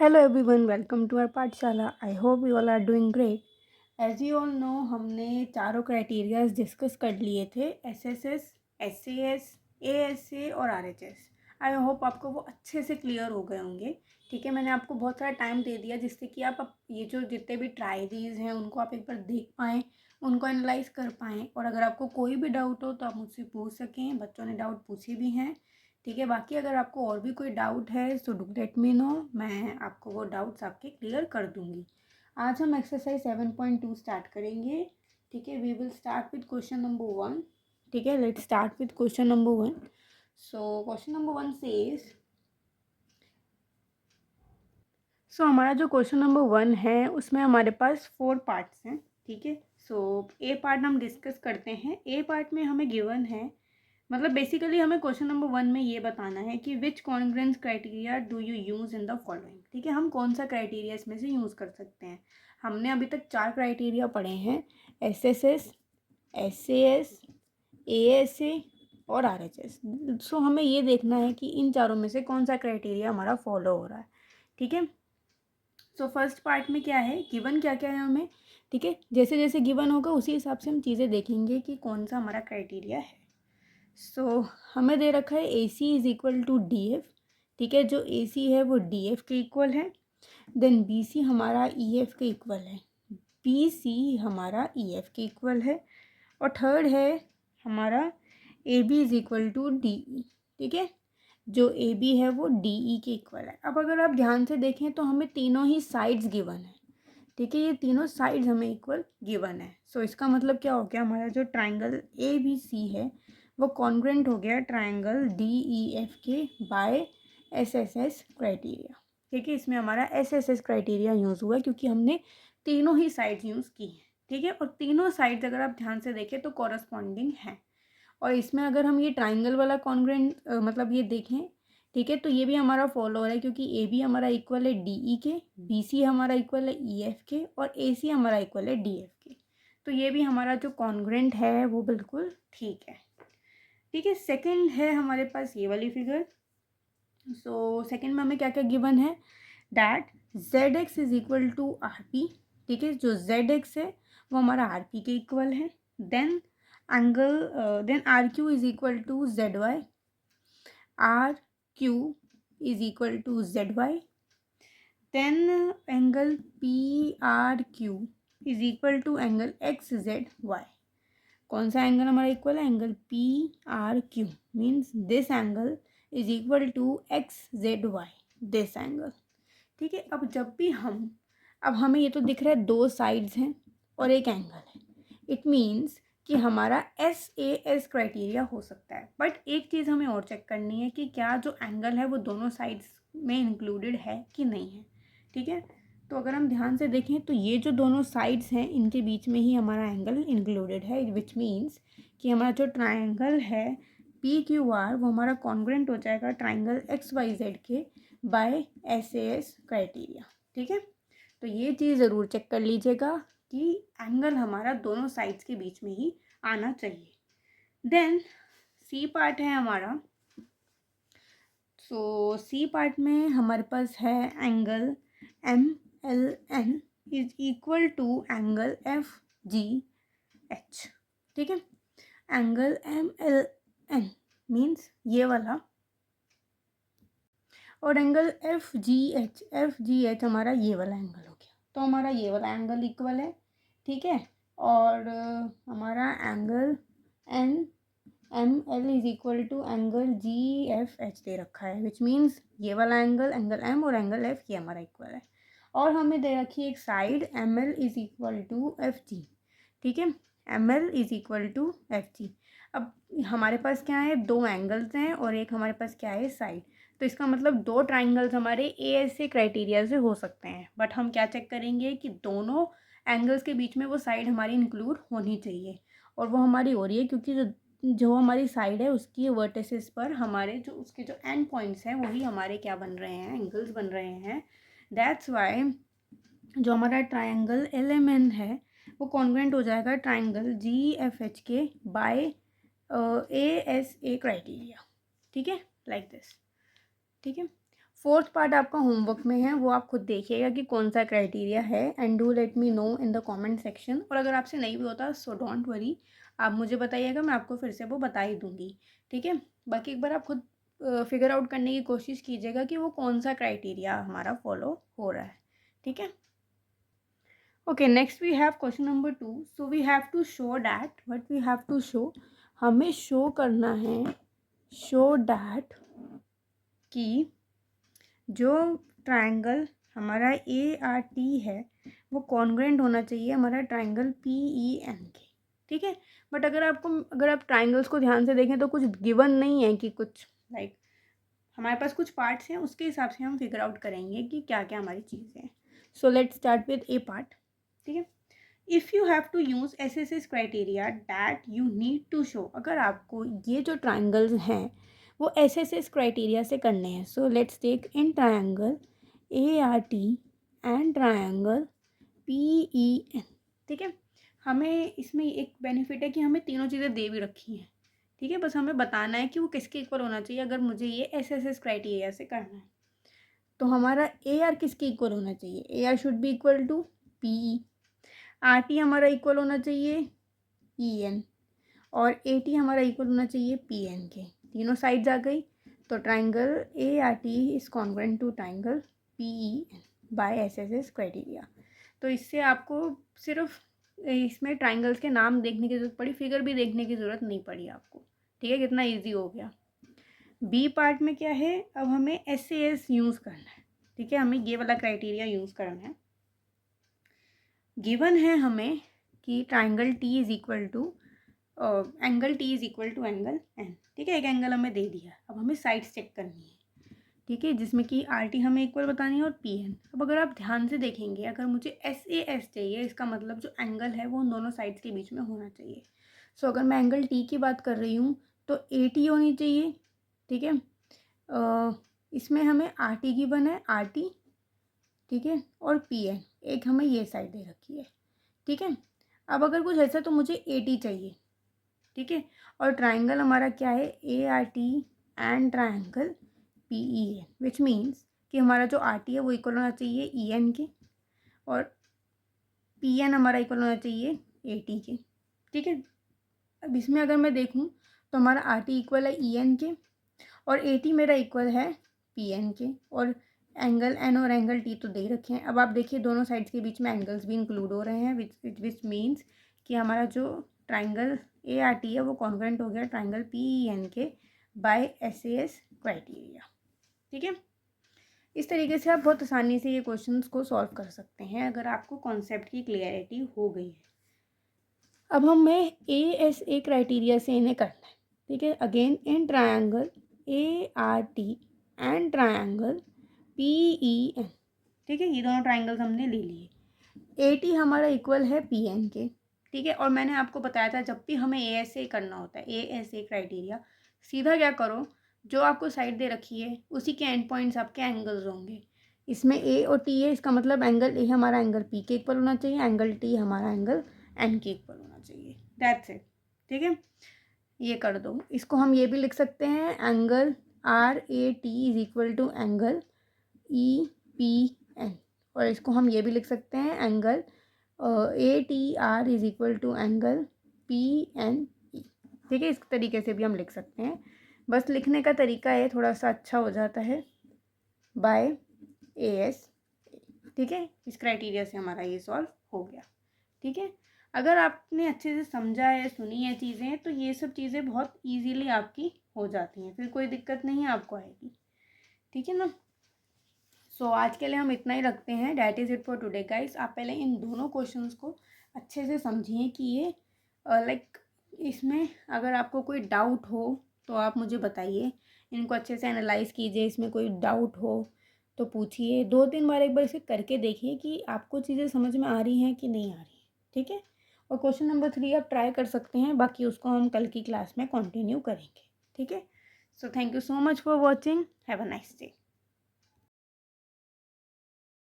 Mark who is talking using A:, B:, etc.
A: Hello everyone, welcome to our पाठशाला. I hope you all are doing great. As you all know, हमने चारों criterias discuss कर लिए थे, SSS, SAS, ASA और RHS. आई होप आपको वो अच्छे से क्लियर हो गए होंगे. ठीक है, मैंने आपको बहुत सारा टाइम दे दिया जिससे कि आप ये जो जितने भी ट्रायरीज हैं उनको आप एक बार देख पाएँ, उनको एनालाइज कर पाएँ, और अगर आपको कोई भी डाउट हो तो आप मुझसे पूछ सकें. बच्चों ने डाउट पूछे भी हैं. ठीक है, बाकी अगर आपको और भी कोई डाउट है so do let me know, मैं आपको वो डाउट्स आपके क्लियर कर दूंगी. आज हम एक्सरसाइज 7.2 स्टार्ट करेंगे. ठीक है, we will start with question number 1. ठीक है, let's start with question number 1. So question number 1 says, so हमारा जो क्वेश्चन नंबर 1 है उसमें हमारे पास 4 पार्ट्स हैं. ठीक है, सो ए पार्ट हम डिस्कस करते हैं. ए पार्ट में हमें गिवन है, मतलब बेसिकली हमें क्वेश्चन नंबर 1 में ये बताना है कि which congruence criteria do you use in the following. ठीक है, हम कौन सा क्राइटेरिया इसमें से यूज़ कर सकते हैं. हमने अभी तक 4 क्राइटेरिया पढ़े हैं, SSS, SAS, ASA और RHS. सो हमें ये देखना है कि इन चारों में से कौन सा क्राइटेरिया हमारा फॉलो हो रहा है. ठीक है, सो फर्स्ट पार्ट में क्या है, गिवन क्या क्या है हमें. ठीक है, जैसे जैसे गिवन होगा उसी हिसाब से हम चीज़ें देखेंगे कि कौन सा हमारा क्राइटेरिया है. सो हमें दे रखा है AC is equal to DF. ठीक है, जो AC है वो DF के इक्वल है. देन BC हमारा EF के इक्वल है. BC हमारा EF के इक्वल है. और थर्ड है हमारा AB is equal to DE. ठीक है, जो AB है वो DE के इक्वल है. अब अगर आप ध्यान से देखें तो हमें तीनों ही साइड्स गिवन है. ठीक है, ये तीनों साइड्स हमें इक्वल गिवन है. सो इसका मतलब क्या हो गया, हमारा जो ट्राइंगल ABC है वो कॉन्ग्रुएंट हो गया ट्राइंगल DEF के बाय SSS क्राइटेरिया. ठीक है, इसमें हमारा SSS क्राइटेरिया यूज़ हुआ है क्योंकि हमने तीनों ही साइड्स यूज़ की हैं. ठीक है, और तीनों साइड्स अगर आप ध्यान से देखें तो कॉरस्पॉन्डिंग है. और इसमें अगर हम ये ट्राइंगल वाला कॉन्ग्रुएंट मतलब ये देखें, ठीक है, तो ये भी हमारा फॉलो हो रहा है क्योंकि AB हमारा इक्वल है DE के, BC हमारा इक्वल है EF के और AC हमारा इक्वल है DF के. तो ये भी हमारा जो कॉन्ग्रुएंट है वो बिल्कुल ठीक है. ठीक है, सेकंड है हमारे पास ये वाली फिगर. सो सेकंड में हमें क्या क्या गिवन है, that ZX is equal to RP. ठीक है, जो ZX है वो हमारा RP के इक्वल है. Then angle then RQ is equal to ZY. RQ is equal to ZY. Then angle PRQ is equal to angle XZY. कौन सा एंगल हमारा इक्वल है, angle PRQ means this angle is equal to XZY, this angle. ठीक है, अब हमें ये तो दिख रहा है दो साइड्स हैं और एक एंगल है. इट मीन्स कि हमारा SAS क्राइटेरिया हो सकता है. बट एक चीज़ हमें और चेक करनी है कि क्या जो एंगल है वो दोनों साइड्स में इंक्लूडेड है कि नहीं है. ठीक है, तो अगर हम ध्यान से देखें तो ये जो दोनों साइड्स हैं इनके बीच में ही हमारा एंगल इंक्लूडेड है, विच मीन्स कि हमारा जो ट्राइंगल है PQR वो हमारा कॉन्ग्रुएंट हो जाएगा ट्राइंगल XYZ के बाय SAS क्राइटेरिया. ठीक है, तो ये चीज़ ज़रूर चेक कर लीजिएगा कि एंगल हमारा दोनों साइड्स के बीच में ही आना चाहिए. देन C पार्ट है हमारा. सो C पार्ट में हमारे पास है angle MLN is equal to angle FGH. ठीक है, एंगल MLN मीन्स ये वाला, और एंगल FGH हमारा ये वाला एंगल हो गया. तो हमारा ये वाला एंगल इक्वल है. ठीक है, और हमारा angle ML is equal to angle GFH दे रखा है, विच मीन्स ये वाला एंगल M और एंगल F ये हमारा इक्वल है. और हमें दे रखी है एक side ML is equal to FG. ठीक है, ML is equal to FG. अब हमारे पास क्या है, दो एंगल्स हैं और एक हमारे पास क्या है, साइड. तो इसका मतलब दो ट्राइंगल्स हमारे ASA क्राइटेरिया से हो सकते हैं. बट हम क्या चेक करेंगे कि दोनों एंगल्स के बीच में वो साइड हमारी इंक्लूड होनी चाहिए, और वो हमारी हो रही है क्योंकि जो हमारी साइड है उसकी वर्टिसेस पर हमारे जो उसके जो एंड पॉइंट्स हैं वही हमारे क्या बन रहे हैं, एंगल्स बन रहे हैं. दैट्स वाई जो हमारा ट्राइंगल LMN है वो कॉन्ग्रुएंट हो जाएगा ट्राइंगल GFH के बाय ASA क्राइटेरिया. ठीक है, लाइक दिस. ठीक है, 4th पार्ट आपका होमवर्क में है, वो आप खुद देखिएगा कि कौन सा क्राइटेरिया है, and do let me know in the comment section. और अगर आपसे नहीं भी होता सो डोंट वरी, आप मुझे बताइएगा, मैं आपको फिर से वो बता ही दूँगी, ठीक है। बाकी एक बार आप खुद फिगर आउट करने की कोशिश कीजिएगा कि वो कौन सा क्राइटेरिया हमारा फॉलो हो रहा है, ठीक है। Okay, next we have question number 2। So we have to show that, what we have to show, हमें शो करना है, शो डैट कि जो ट्रायंगल हमारा ART है वो कॉन्ग्रेंट होना चाहिए हमारा ट्रायंगल PEN के, ठीक है। बट अगर आप ट्रायंगल्स को ध्यान से देखें तो कुछ गिवन नहीं है कि कुछ लाइक हमारे पास कुछ पार्ट्स हैं, उसके हिसाब से हम फिगर आउट करेंगे कि क्या क्या हमारी चीज़ें हैं। So let's start with a part, ठीक है। If you have to use SSS criteria that you need to show, अगर आपको ये जो ट्राइंगल्स हैं वो SSS क्राइटेरिया से करने हैं। So let's take in triangle ART and triangle PEN, ठीक है। हमें इसमें एक बेनिफिट है कि हमें तीनों चीज़ें दे भी रखी हैं, ठीक है। बस हमें बताना है कि वो किसके इक्वल होना चाहिए अगर मुझे ये SSS क्राइटेरिया से करना है। तो हमारा AR किसके इक्वल होना चाहिए, AR should be equal to PE, RT हमारा इक्वल होना चाहिए EN, और AT हमारा इक्वल होना चाहिए PN के। तीनों साइड्स आ गई, तो triangle ART is congruent to triangle PEN by SSS criteria. तो इससे आपको सिर्फ इसमें ट्राइंगल्स के नाम देखने की ज़रूरत पड़ी, फिगर भी देखने की ज़रूरत नहीं पड़ी आपको, ठीक है। कितना ईजी हो गया। बी पार्ट में क्या है, अब हमें SAS यूज़ करना है, ठीक है। हमें ये वाला क्राइटेरिया यूज़ करना है। गिवन है हमें कि triangle T is equal to angle T is equal to angle N, ठीक है। एक एंगल हमें दे दिया, अब हमें साइड्स चेक करनी है, ठीक है, जिसमें कि RT हमें इक्वल बतानी है और PN। अब अगर आप ध्यान से देखेंगे, अगर मुझे SAS चाहिए, इसका मतलब जो एंगल है वो उन दोनों साइड्स के बीच में होना चाहिए। सो अगर मैं एंगल T की बात कर रही हूँ तो AT होनी चाहिए, ठीक है। इसमें हमें RT गिवन है, RT, ठीक है, और PN एक हमें ये साइड दे रखी है, ठीक है। अब अगर कुछ ऐसा तो मुझे AT चाहिए, ठीक है। और ट्राइंगल हमारा क्या है, ART and triangle PEN, which means कि हमारा जो RT है वो इक्वल होना चाहिए EN के, और PN हमारा इक्वल होना चाहिए AT के, ठीक है। अब इसमें अगर मैं देखूँ तो हमारा RT इक्वल है EN के, और AT मेरा इक्वल है PN के, और एंगल N और एंगल T तो दे रखे हैं। अब आप देखिए दोनों साइड्स के बीच में एंगल्स भी इंक्लूड हो रहे हैं, विच मीन्स कि हमारा जो ट्राइंगल ART है वो कॉन्ग्रुएंट हो गया ट्राइंगल PEN के बाय SAS क्राइटेरिया, ठीक है। इस तरीके से आप बहुत आसानी से ये क्वेश्चंस को सॉल्व कर सकते हैं अगर आपको कॉन्सेप्ट की क्लियरिटी हो गई है। अब हमें ASA क्राइटेरिया से इन्हें करना है, ठीक है। Again in triangle ART and triangle PEN, ठीक है। ये दोनों ट्रायंगल्स हमने ले लिए। AT हमारा इक्वल है PN के, ठीक है। और मैंने आपको बताया था जब भी हमें ASA करना होता है, ASA क्राइटेरिया, सीधा क्या करो, जो आपको साइड दे रखी है उसी के एंड पॉइंट्स आपके एंगल्स होंगे। इसमें A और T है, इसका मतलब एंगल A हमारा एंगल P के इक्वल होना चाहिए, एंगल T हमारा एंगल N के इक्वल होना चाहिए, दैट्स इट, ठीक है। ये कर दो। इसको हम ये भी लिख सकते हैं, angle RAT is equal to angle EPN, और इसको हम ये भी लिख सकते हैं, angle ATR is equal to angle PNE, ठीक है। इस तरीके से भी हम लिख सकते हैं, बस लिखने का तरीका है थोड़ा सा अच्छा हो जाता है बाय AS, ठीक है। इस क्राइटेरिया से हमारा ये सॉल्व हो गया, ठीक है। अगर आपने अच्छे से समझा है, सुनी है चीज़ें, तो ये सब चीज़ें बहुत इजीली आपकी हो जाती हैं, फिर कोई दिक्कत नहीं आपको आएगी, ठीक है ना। सो आज के लिए हम इतना ही रखते हैं, that is it for today guys. आप पहले इन दोनों क्वेश्चंस को अच्छे से समझिए कि ये लाइक इसमें अगर आपको कोई डाउट हो तो आप मुझे बताइए, इनको अच्छे से एनालाइज कीजिए, इसमें कोई डाउट हो तो पूछिए, 2-3 बार एक बार इसे करके देखिए कि आपको चीज़ें समझ में आ रही हैं कि नहीं आ रही, ठीक है। और क्वेश्चन नंबर 3 आप ट्राई कर सकते हैं, बाकी उसको हम कल की क्लास में कंटिन्यू करेंगे, ठीक है। So thank you so much for watching, have a nice day.